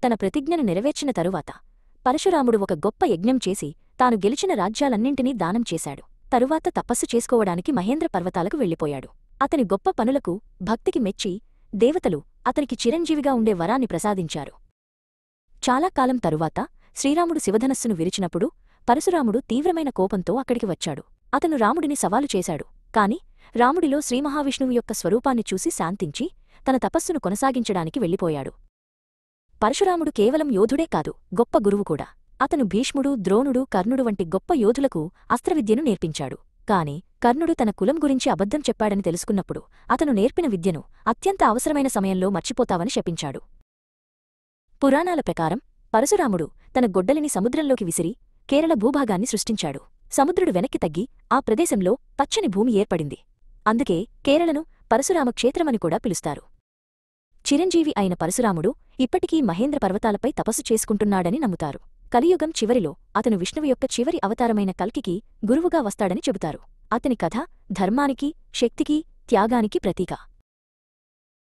తన ప్రతిజ్ఞను నెరవేర్చిన తరువాత పరశురాముడు ఒక గొప్ప యజ్ఞం చేసి తాను గెలిచిన రాజ్యాలన్నింటినీ దానం చేశాడు. తరువాత తపస్సు చేసుకోవడానికి మహేంద్ర పర్వతాలకు వెళ్ళిపోయాడు. అతని గొప్ప పనులకు భక్తికి మెచ్చి దేవతలు అతనికి చిరంజీవిగా ఉండే వరాన్ని ప్రసాదించారు. చాలా కాలం తరువాత శ్రీరాముడు శివధనస్సును విరిచినప్పుడు పరశురాముడు తీవ్రమైన కోపంతో అక్కడికి వచ్చాడు. అతను రాముడిని సవాలు చేశాడు. కాని రాముడిలో శ్రీమహావిష్ణువు యొక్క స్వరూపాన్ని చూసి శాంతించి తన తపస్సును కొనసాగించడానికి వెళ్ళిపోయాడు. పరశురాముడు కేవలం యోధుడే కాదు, గొప్ప గురువు కూడా. అతను భీష్ముడు, ద్రోణుడు, కర్ణుడు వంటి గొప్ప యోధులకు అస్త్రవిద్యను నేర్పించాడు. కాని కర్ణుడు తన కులం గురించి అబద్ధం చెప్పాడని తెలుసుకున్నప్పుడు అతను నేర్పిన విద్యను అత్యంత అవసరమైన సమయంలో మర్చిపోతావని శపించాడు. పురాణాల ప్రకారం పరశురాముడు తన గొడ్డలిని సముద్రంలోకి విసిరి కేరళ భూభాగాన్ని సృష్టించాడు. సముద్రుడు వెనక్కి తగ్గి ఆ ప్రదేశంలో పచ్చని భూమి ఏర్పడింది. అందుకే కేరళను పరశురామ క్షేత్రమని కూడా పిలుస్తారు. చిరంజీవి అయిన పరశురాముడు ఇప్పటికీ మహేంద్ర పర్వతాలపై తపస్సు చేసుకుంటున్నాడని నమ్ముతారు. కలియుగం చివరిలో అతను విష్ణువు యొక్క చివరి అవతారమైన కల్కికి గురువుగా వస్తాడని చెబుతారు. అతని కథ ధర్మానికి, శక్తికి, త్యాగానికి ప్రతీక.